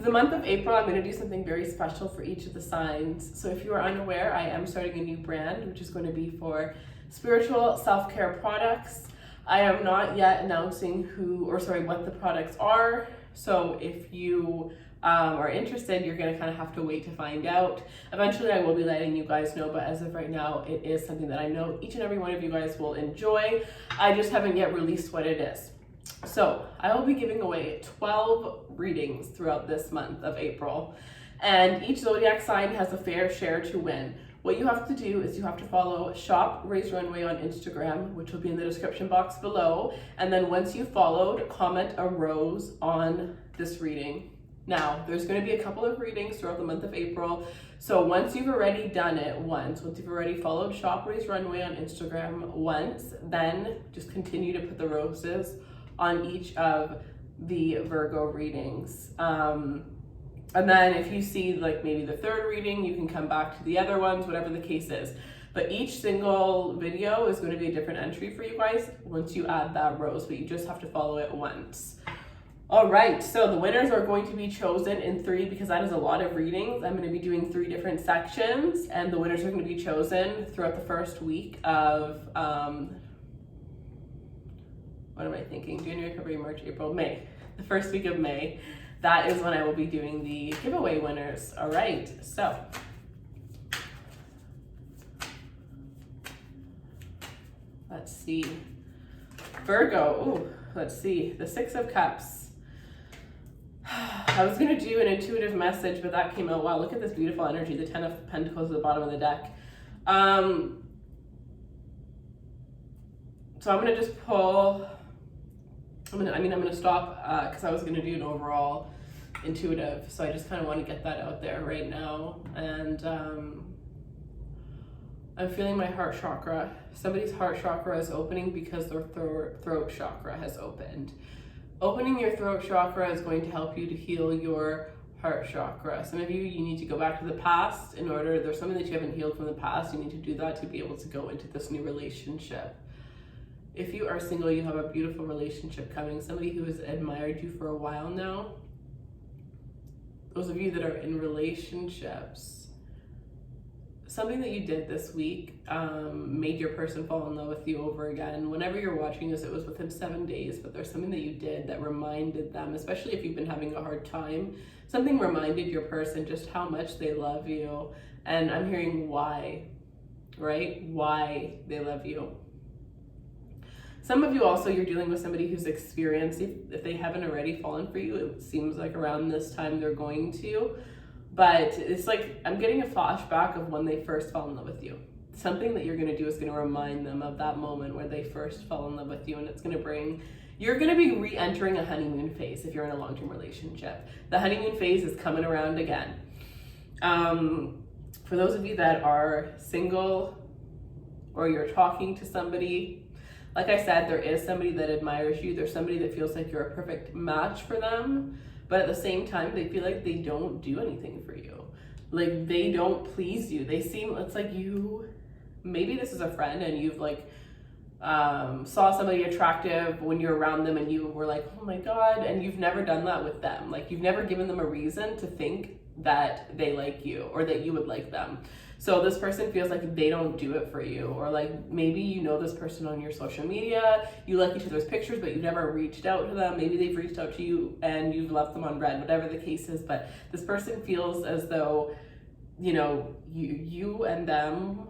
the month of April, I'm going to do something very special for each of the signs. So if you are unaware, I am starting a new brand, which is going to be for spiritual self-care products. I am not yet announcing what the products are. So if you are interested, you're going to kind of have to wait to find out. Eventually, I will be letting you guys know, but as of right now, it is something that I know each and every one of you guys will enjoy. I just haven't yet released what it is. So I will be giving away 12 readings throughout this month of April, and each zodiac sign has a fair share to win. What you have to do is you have to follow Shop Raise Runway on Instagram, which will be in the description box below. And then once you've followed, comment a rose on this reading. Now, there's going to be a couple of readings throughout the month of April. So once you've already done it once you've already followed Shop Raise Runway on Instagram once, then just continue to put the roses on each of the Virgo readings. And then if you see like maybe the third reading, you can come back to the other ones, whatever the case is. But each single video is going to be a different entry for you guys once you add that rose, but you just have to follow it once. All right, so the winners are going to be chosen in 3 because that is a lot of readings. I'm going to be doing 3 different sections, and the winners are going to be chosen throughout the first week of, what am I thinking? January, February, March, April, May. The first week of May. That is when I will be doing the giveaway winners. All right, so. Let's see. Virgo, ooh, let's see. The 6 of Cups. I was gonna do an intuitive message, but that came out, wow, look at this beautiful energy, the 10 of Pentacles at the bottom of the deck. So I'm gonna just pull, I'm gonna stop because I was gonna do an overall intuitive. So I just kind of want to get that out there right now. And I'm feeling my heart chakra. Somebody's heart chakra is opening because their throat chakra has opened. Opening your throat chakra is going to help you to heal your heart chakra. Some of you need to go back to the past in order, there's something that you haven't healed from the past. You need to do that to be able to go into this new relationship. If you are single, you have a beautiful relationship coming. Somebody who has admired you for a while now. Those of you that are in relationships, something that you did this week made your person fall in love with you over again. Whenever you're watching this, it was within 7 days, but there's something that you did that reminded them, especially if you've been having a hard time, something reminded your person just how much they love you. And I'm hearing why, right? Why they love you. Some of you also, you're dealing with somebody who's experienced, if they haven't already fallen for you, it seems like around this time they're going to. But it's like, I'm getting a flashback of when they first fell in love with you. Something that you're gonna do is gonna remind them of that moment where they first fell in love with you, and it's gonna bring, you're gonna be re-entering a honeymoon phase if you're in a long-term relationship. The honeymoon phase is coming around again. For those of you that are single or you're talking to somebody, like I said, there is somebody that admires you. There's somebody that feels like you're a perfect match for them. But at the same time, they feel like they don't do anything for you. Like they don't please you. They seem, it's like you, maybe this is a friend and you've like, saw somebody attractive when you're around them and you were like, oh my God, and you've never done that with them. Like you've never given them a reason to think that they like you or that you would like them. So this person feels like they don't do it for you, or like maybe you know this person on your social media, you like each other's pictures, but you've never reached out to them. Maybe they've reached out to you and you've left them on red, whatever the case is. But this person feels as though, you know, you and them,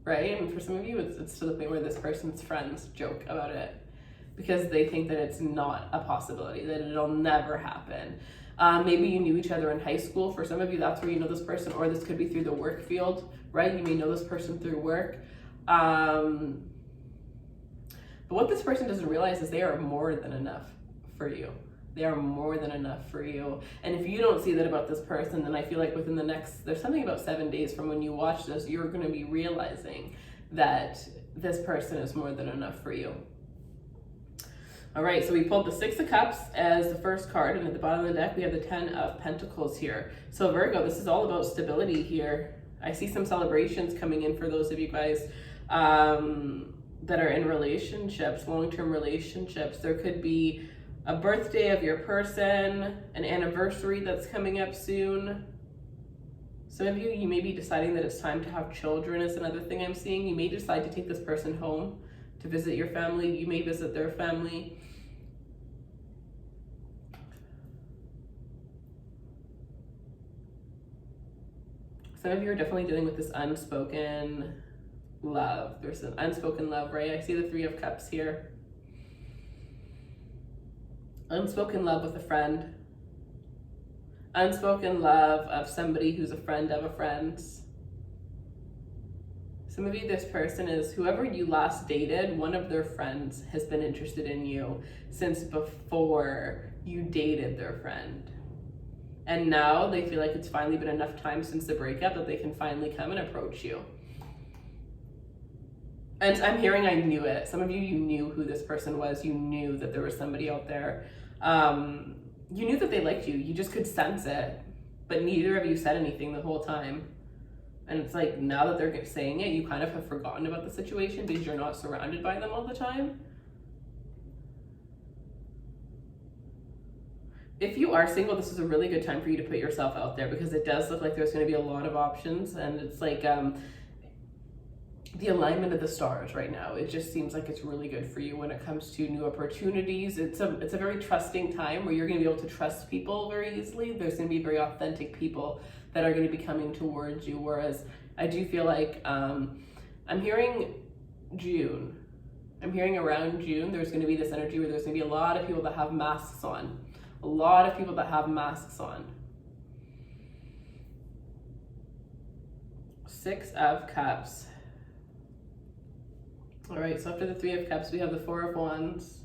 right? And for some of you, it's to the point where this person's friends joke about it because they think that it's not a possibility, that it'll never happen. Maybe you knew each other in high school. For some of you, that's where you know this person, or this could be through the work field, right? You may know this person through work. But what this person doesn't realize is they are more than enough for you. They are more than enough for you. And if you don't see that about this person, then I feel like within the next, there's something about 7 days from when you watch this, you're going to be realizing that this person is more than enough for you. All right, so we pulled the 6 of Cups as the first card, and at the bottom of the deck, we have the 10 of Pentacles here. So Virgo, this is all about stability here. I see some celebrations coming in for those of you guys that are in relationships, long-term relationships. There could be a birthday of your person, an anniversary that's coming up soon. Some of you may be deciding that it's time to have children is another thing I'm seeing. You may decide to take this person home to visit your family. You may visit their family. Some of you are definitely dealing with this unspoken love. There's an unspoken love, right? I see the Three of Cups here. Unspoken love with a friend. Unspoken love of somebody who's a friend of a friend. Some of you, this person is whoever you last dated, one of their friends has been interested in you since before you dated their friend. And now they feel like it's finally been enough time since the breakup that they can finally come and approach you. And I'm hearing I knew it. Some of you, you knew who this person was. You knew that there was somebody out there. You knew that they liked you. You just could sense it. But neither of you said anything the whole time. And it's like now that they're saying it, you kind of have forgotten about the situation because you're not surrounded by them all the time. If you are single, this is a really good time for you to put yourself out there because it does look like there's going to be a lot of options. And it's like the alignment of the stars right now. It just seems like it's really good for you when it comes to new opportunities. It's a very trusting time where you're going to be able to trust people very easily. There's going to be very authentic people that are going to be coming towards you. Whereas I do feel like I'm hearing June. I'm hearing around June, there's going to be this energy where there's going to be a lot of people that have masks on. A lot of people that have masks on. Six of Cups. All right, so after the Three of Cups, we have the Four of Wands.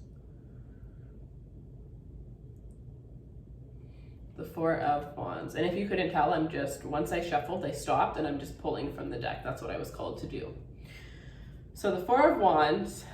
The Four of Wands. And if you couldn't tell, I'm just, once I shuffled, I stopped and I'm just pulling from the deck. That's what I was called to do. So the Four of Wands.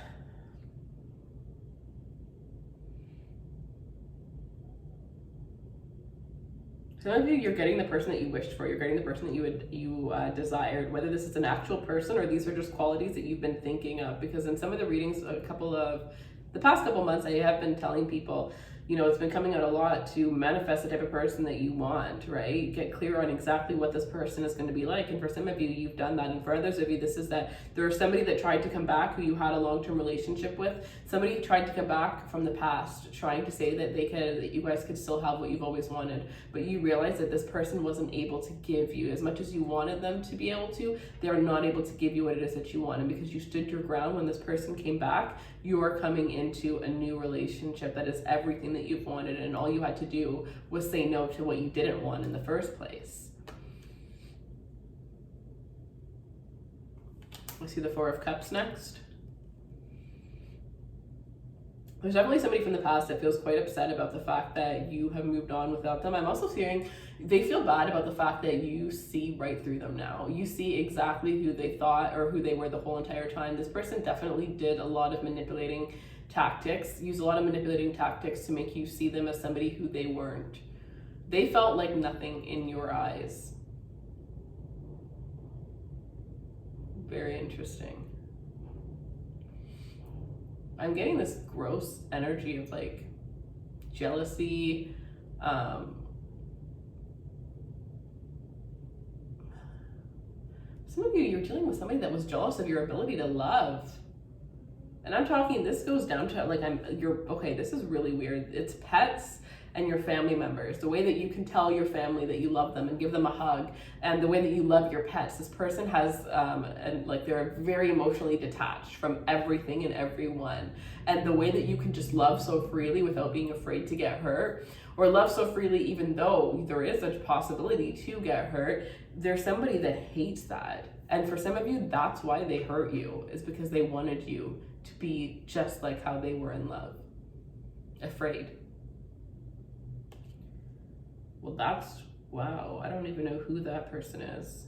Some of you, you're getting the person that you wished for. You're getting the person that you desired, whether this is an actual person or these are just qualities that you've been thinking of. Because in some of the readings, the past couple months, I have been telling people, you know, it's been coming out a lot to manifest the type of person that you want, right? Get clear on exactly what this person is going to be like. And for some of you, you've done that. And for others of you, this is that there was somebody that tried to come back who you had a long-term relationship with. Somebody tried to come back from the past, trying to say that that you guys could still have what you've always wanted. But you realize that this person wasn't able to give you as much as you wanted them to be able to. They're not able to give you what it is that you want. And because you stood your ground when this person came back, you are coming into a new relationship that is everything that you've wanted, and all you had to do was say no to what you didn't want in the first place. I see the Four of Cups next. There's definitely somebody from the past that feels quite upset about the fact that you have moved on without them. I'm also hearing they feel bad about the fact that you see right through them now. You see exactly who they thought or who they were the whole entire time. This person definitely did a lot of manipulating tactics, used a lot of manipulating tactics to make you see them as somebody who they weren't. They felt like nothing in your eyes. Very interesting. I'm getting this gross energy of like jealousy. Some of you, you're dealing with somebody that was jealous of your ability to love. And I'm talking, this goes down to like, okay, this is really weird. It's pets and your family members. The way that you can tell your family that you love them and give them a hug, and the way that you love your pets. This person has, and like they're very emotionally detached from everything and everyone. And the way that you can just love so freely without being afraid to get hurt, or love so freely even though there is a possibility to get hurt, there's somebody that hates that. And for some of you, that's why they hurt you, is because they wanted you to be just like how they were in love, afraid. Well, wow, I don't even know who that person is.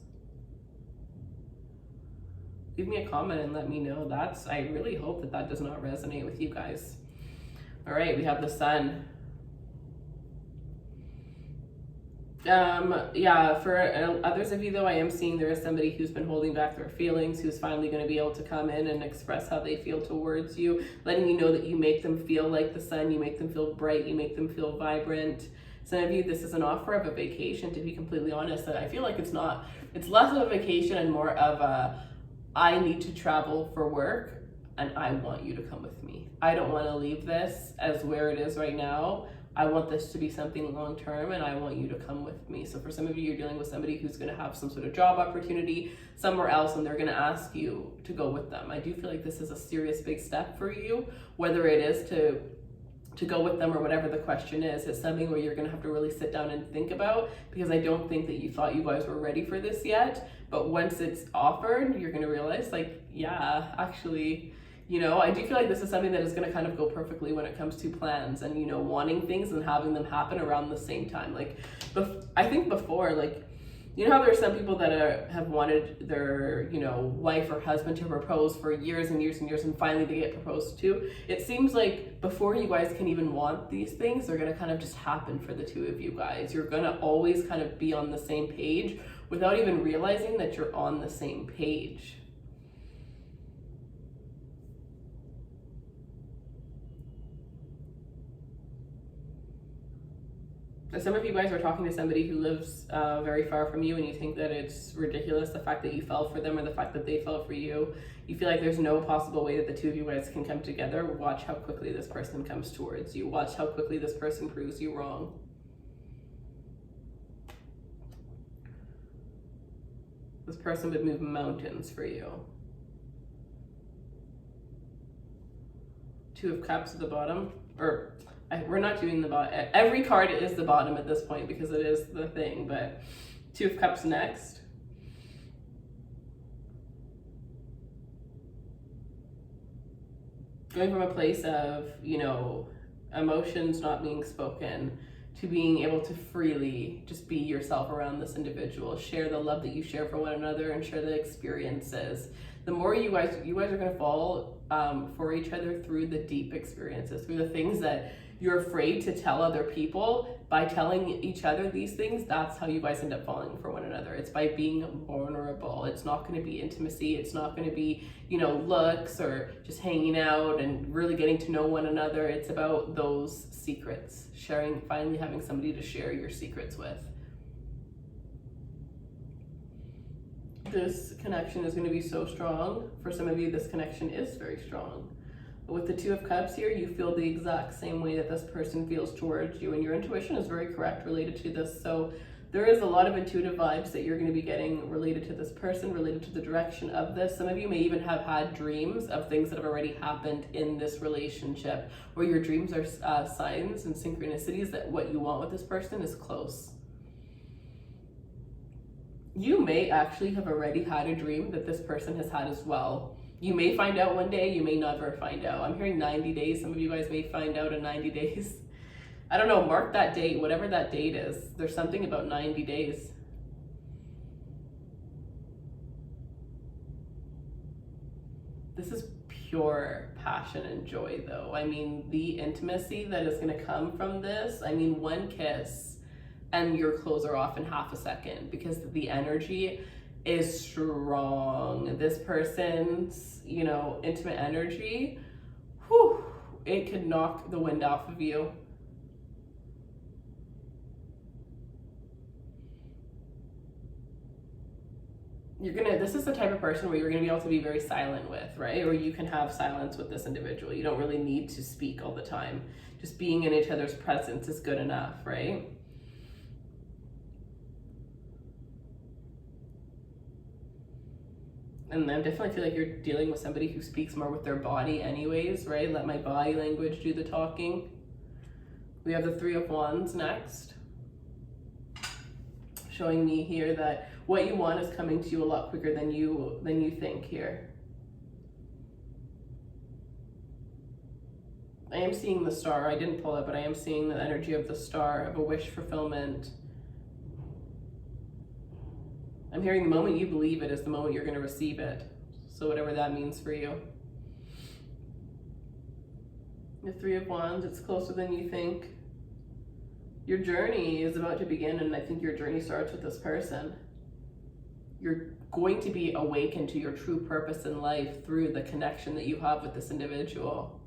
Leave me a comment and let me know. I really hope that does not resonate with you guys. All right, we have the Sun. Yeah, for others of you though, I am seeing there is somebody who's been holding back their feelings, who's finally going to be able to come in and express how they feel towards you, letting you know that you make them feel like the sun, you make them feel bright, you make them feel vibrant. Some of you, this is an offer of a vacation, to be completely honest. I feel like it's not, it's less of a vacation and more of a, I need to travel for work and I want you to come with me. I don't want to leave this as where it is right now. I want this to be something long term and I want you to come with me. So for some of you, you're dealing with somebody who's going to have some sort of job opportunity somewhere else and they're going to ask you to go with them. I do feel like this is a serious big step for you, whether it is to go with them or whatever the question is. It's something where you're going to have to really sit down and think about, because I don't think that you thought you guys were ready for this yet. But once it's offered, you're going to realize like, yeah, actually, you know, I do feel like this is something that is going to kind of go perfectly when it comes to plans and, you know, wanting things and having them happen around the same time. Like, I think before, like, you know how there are some people that have wanted their, you know, wife or husband to propose for years and years and years, and finally they get proposed to. It seems like before you guys can even want these things, they're going to kind of just happen for the two of you guys. You're going to always kind of be on the same page without even realizing that you're on the same page. Some of you guys are talking to somebody who lives very far from you and you think that it's ridiculous, the fact that you fell for them or the fact that they fell for you. You feel like there's no possible way that the two of you guys can come together. Watch how quickly this person comes towards you. Watch how quickly this person proves you wrong. This person would move mountains for you. Two of Cups at the bottom, or we're not doing the bottom. Every card is the bottom at this point because it is the thing, but Two of Cups next. Going from a place of, you know, emotions not being spoken to being able to freely just be yourself around this individual, share the love that you share for one another and share the experiences. The more you guys are going to fall for each other through the deep experiences, through the things that you're afraid to tell other people. By telling each other these things, that's how you guys end up falling for one another. It's by being vulnerable. It's not going to be intimacy. It's not going to be, you know, looks or just hanging out and really getting to know one another. It's about those secrets, sharing, finally having somebody to share your secrets with. This connection is going to be so strong. For some of you, this connection is very strong. But with the Two of Cups here, you feel the exact same way that this person feels towards you, and your intuition is very correct related to this. So there is a lot of intuitive vibes that you're going to be getting related to this person, related to the direction of this. Some of you may even have had dreams of things that have already happened in this relationship, where your dreams are signs and synchronicities that what you want with this person is close. You may actually have already had a dream that this person has had as well. You may find out one day, you may never find out. I'm hearing 90 days. Some of you guys may find out in 90 days. I don't know, mark that date, whatever that date is. There's something about 90 days. This is pure passion and joy though. I mean, the intimacy that is gonna come from this, I mean, one kiss and your clothes are off in half a second because the energy is strong. This person's, you know, intimate energy, whew, it could knock the wind off of you. This is the type of person where you're gonna be able to be very silent with, right? Or you can have silence with this individual. You don't really need to speak all the time. Just being in each other's presence is good enough, right? And I definitely feel like you're dealing with somebody who speaks more with their body anyways, right? Let my body language do the talking. We have the Three of Wands next. Showing me here that what you want is coming to you a lot quicker than you think here. I am seeing the Star. I didn't pull it, but I am seeing the energy of the Star, of a wish fulfillment. I'm hearing the moment you believe it is the moment you're going to receive it. So whatever that means for you. The Three of Wands, it's closer than you think. Your journey is about to begin, and I think your journey starts with this person. You're going to be awakened to your true purpose in life through the connection that you have with this individual.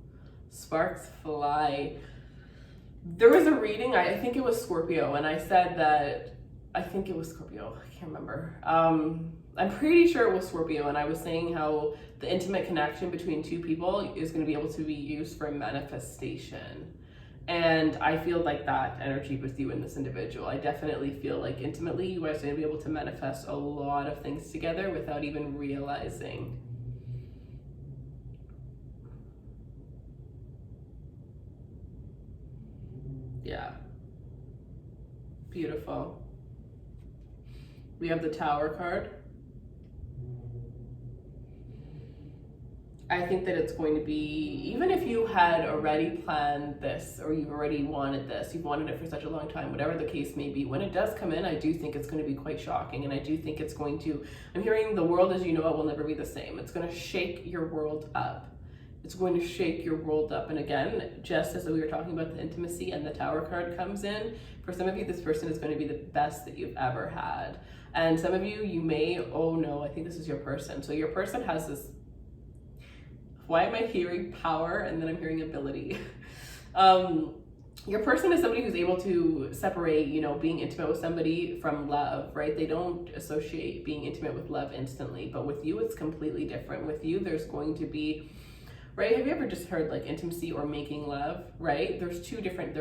Sparks fly. There was a reading, I think it was Scorpio, and I said that, I think it was Scorpio, I can't remember. I'm pretty sure it was Scorpio, and I was saying how the intimate connection between two people is going to be able to be used for manifestation. And I feel like that energy with you and this individual. I definitely feel like intimately you guys are going to be able to manifest a lot of things together without even realizing. Yeah. Beautiful. We have the Tower card. I think that it's going to be, even if you had already planned this or you already wanted this, you've wanted it for such a long time, whatever the case may be, when it does come in, I do think it's going to be quite shocking. And I do think it's going to, I'm hearing the world as you know it will never be the same. It's going to shake your world up. It's going to shake your world up. And again, just as we were talking about the intimacy and the Tower card comes in, for some of you, this person is going to be the best that you've ever had. And some of you, you may, oh no, I think this is your person. So your person has this, why am I hearing power and then I'm hearing ability? Your person is somebody who's able to separate, you know, being intimate with somebody from love, right? They don't associate being intimate with love instantly, but with you, it's completely different. With you, there's going to be, right? Have you ever just heard like intimacy or making love, right? They're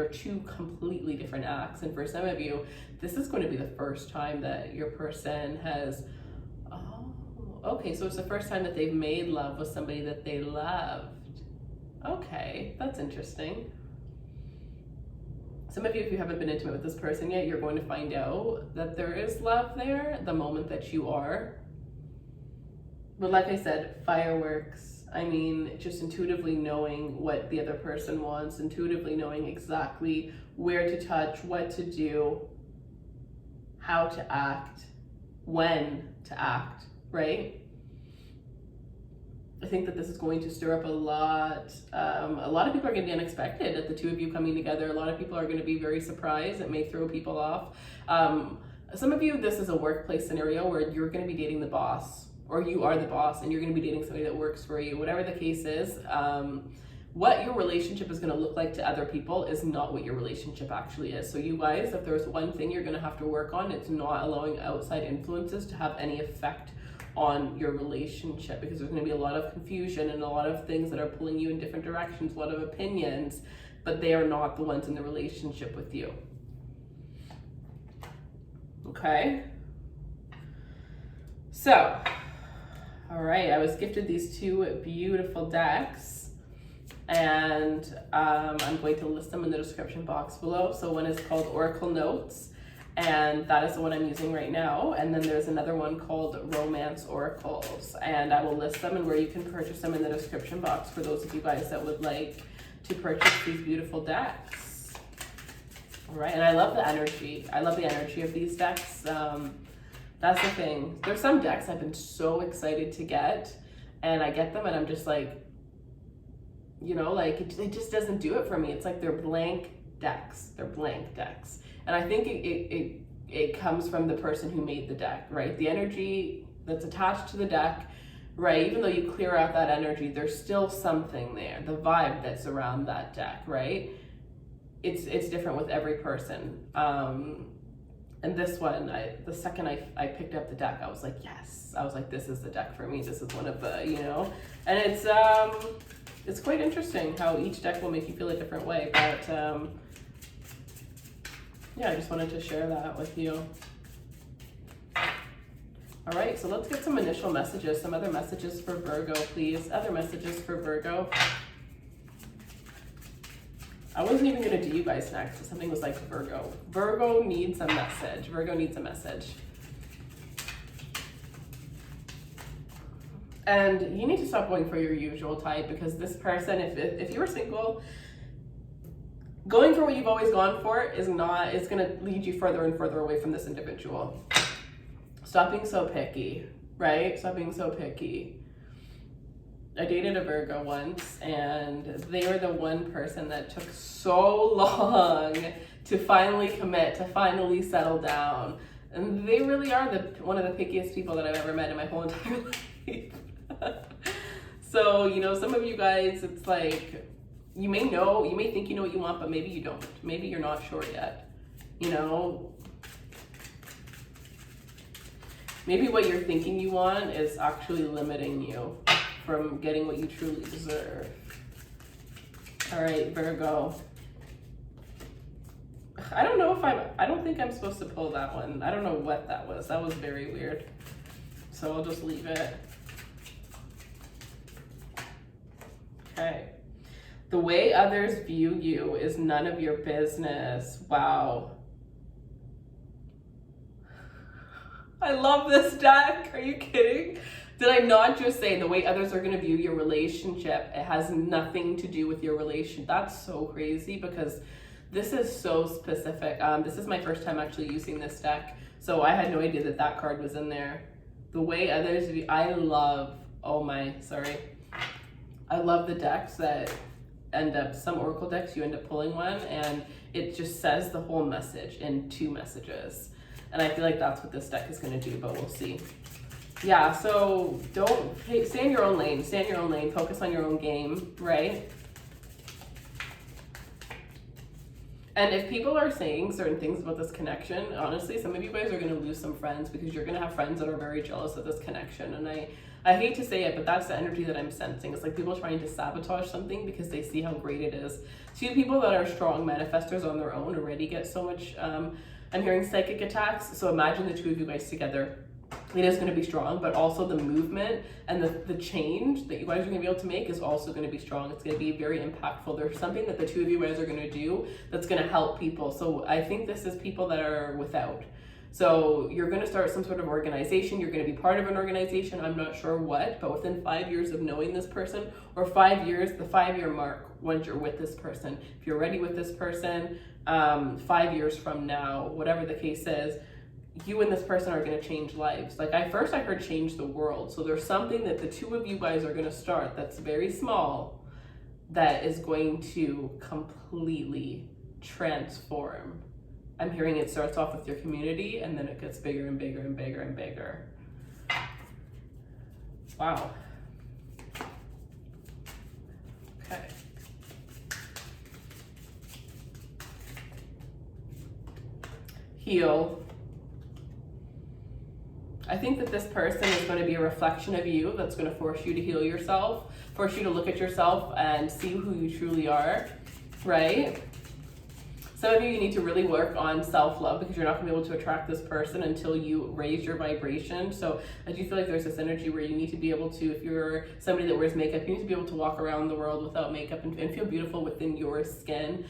two completely different acts. And for some of you, this is going to be the first time that your person has, okay, so it's the first time that they've made love with somebody that they loved. Okay, that's interesting. Some of you, if you haven't been intimate with this person yet, you're going to find out that there is love there the moment that you are. But like I said, fireworks. I mean, just intuitively knowing what the other person wants, intuitively knowing exactly where to touch, what to do, how to act, when to act. Right? I think that this is going to stir up a lot. A lot of people are going to be unexpected at the two of you coming together. A lot of people are going to be very surprised. It may throw people off. Some of you, this is a workplace scenario where you're going to be dating the boss, or you are the boss and you're going to be dating somebody that works for you. Whatever the case is, what your relationship is going to look like to other people is not what your relationship actually is. So you guys, if there's one thing you're going to have to work on, it's not allowing outside influences to have any effect on your relationship, because there's going to be a lot of confusion and a lot of things that are pulling you in different directions, a lot of opinions, but they are not the ones in the relationship with you. Okay? So, all right, I was gifted these two beautiful decks, and I'm going to list them in the description box below. So one is called Oracle Notes, and that is the one I'm using right now. And then there's another one called Romance Oracles, and I will list them and where you can purchase them in the description box for those of you guys that would like to purchase these beautiful decks. All right, and I love the energy. I love the energy of these decks. That's the thing. There's some decks I've been so excited to get, and I get them and I'm just like, you know, like it just doesn't do it for me. It's like they're blank decks. They're blank decks. And I think it comes from the person who made the deck, right? The energy that's attached to the deck, right? Even though you clear out that energy, there's still something there. The vibe that's around that deck, right? It's different with every person. And this one, the second I picked up the deck, I was like, yes. I was like, this is the deck for me. This is one of the, you know, and it's quite interesting how each deck will make you feel a different way. But yeah, I just wanted to share that with you. All right, so let's get some initial messages, some other messages for Virgo, please. Other messages for Virgo. I wasn't even gonna do you guys next, but something was like Virgo. Virgo needs a message. Virgo needs a message. And you need to stop going for your usual type, because this person, if you were single, going for what you've always gone for is gonna lead you further and further away from this individual. Stop being so picky, right? Stop being so picky. I dated a Virgo once, and they were the one person that took so long to finally commit, to finally settle down. And they really are one of the pickiest people that I've ever met in my whole entire life. So, you know, some of you guys, it's like, you may think you know what you want, but maybe you don't. Maybe you're not sure yet, you know? Maybe what you're thinking you want is actually limiting you from getting what you truly deserve. All right, Virgo. I don't think I'm supposed to pull that one. I don't know what that was. That was very weird. So I'll just leave it. Okay. The way others view you is none of your business. Wow. I love this deck. Are you kidding? Did I not just say the way others are going to view your relationship, it has nothing to do with your relation? That's so crazy because this is so specific. This is my first time actually using this deck, so I had no idea that that card was in there. The way others view, I love the decks that end up, some oracle decks, you end up pulling one and it just says the whole message in 2 messages. And I feel like that's what this deck is going to do, but we'll see. Yeah, so stay in your own lane, focus on your own game, right? And if people are saying certain things about this connection, honestly, some of you guys are going to lose some friends because you're going to have friends that are very jealous of this connection. And I hate to say it, but that's the energy that I'm sensing. It's like people trying to sabotage something because they see how great it is. 2 people that are strong manifestors on their own already get so much, I'm hearing psychic attacks. So imagine the 2 of you guys together. It is going to be strong, but also the movement and the change that you guys are going to be able to make is also going to be strong. It's going to be very impactful. There's something that the 2 of you guys are going to do that's going to help people. So I think this is people that are without. So you're going to start some sort of organization. You're going to be part of an organization. I'm not sure what, but within 5 years of knowing this person, or 5 years, the 5-year mark, once you're with this person, if you're ready with this person, 5 years from now, whatever the case is, you and this person are going to change lives. Like I heard change the world. So there's something that the 2 of you guys are going to start that's very small that is going to completely transform. I'm hearing it starts off with your community and then it gets bigger and bigger and bigger and bigger. Wow. Okay. Heal. I think that this person is going to be a reflection of you that's going to force you to heal yourself, force you to look at yourself and see who you truly are, right? Some of you need to really work on self-love because you're not going to be able to attract this person until you raise your vibration. So I do feel like there's this energy where you need to be able to, if you're somebody that wears makeup, you need to be able to walk around the world without makeup and feel beautiful within your skin.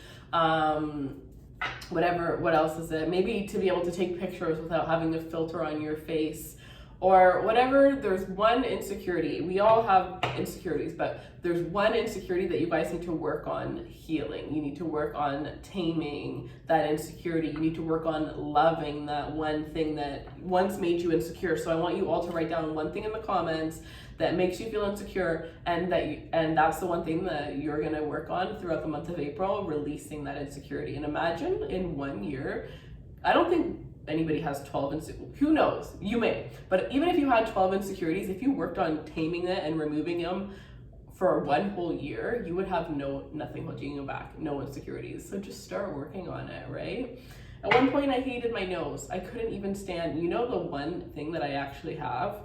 What else is it? Maybe to be able to take pictures without having a filter on your face or whatever. There's one insecurity. We all have insecurities, but there's one insecurity that you guys need to work on healing. You need to work on taming that insecurity. You need to work on loving that one thing that once made you insecure. So I want you all to write down one thing in the comments that makes you feel insecure, and that's the one thing that you're gonna work on throughout the month of April, releasing that insecurity. And imagine in 1 year, I don't think anybody has 12 insecurities. Who knows? You may. But even if you had 12 insecurities, if you worked on taming it and removing them for 1 whole year, you would have nothing holding you back, no insecurities. So just start working on it, right? At one point I hated my nose. I couldn't even stand, you know, the one thing that I actually have?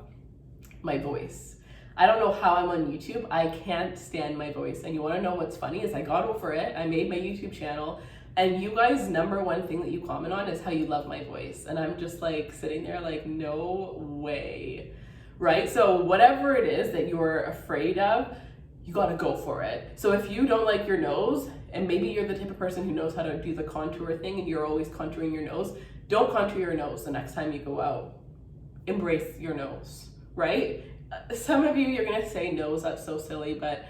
My voice. I don't know how I'm on YouTube. I can't stand my voice. And you want to know what's funny is I got over it. I made my YouTube channel. And you guys, #1 thing that you comment on is how you love my voice. And I'm just like sitting there like, no way, right? So whatever it is that you're afraid of, you got to go for it. So if you don't like your nose, and maybe you're the type of person who knows how to do the contour thing and you're always contouring your nose, don't contour your nose the next time you go out. Embrace your nose, right? Some of you, you're going to say nose, that's so silly, but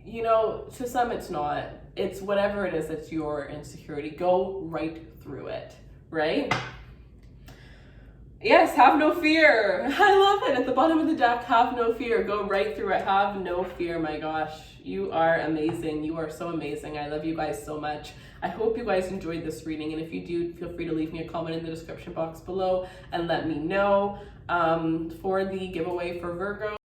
you know, to some it's not. It's whatever it is that's your insecurity. Go right through it, right? Yes, have no fear. I love it. At the bottom of the deck, have no fear. Go right through it. Have no fear. My gosh, you are amazing. You are so amazing. I love you guys so much. I hope you guys enjoyed this reading. And if you do, feel free to leave me a comment in the description box below and let me know. For the giveaway for Virgo,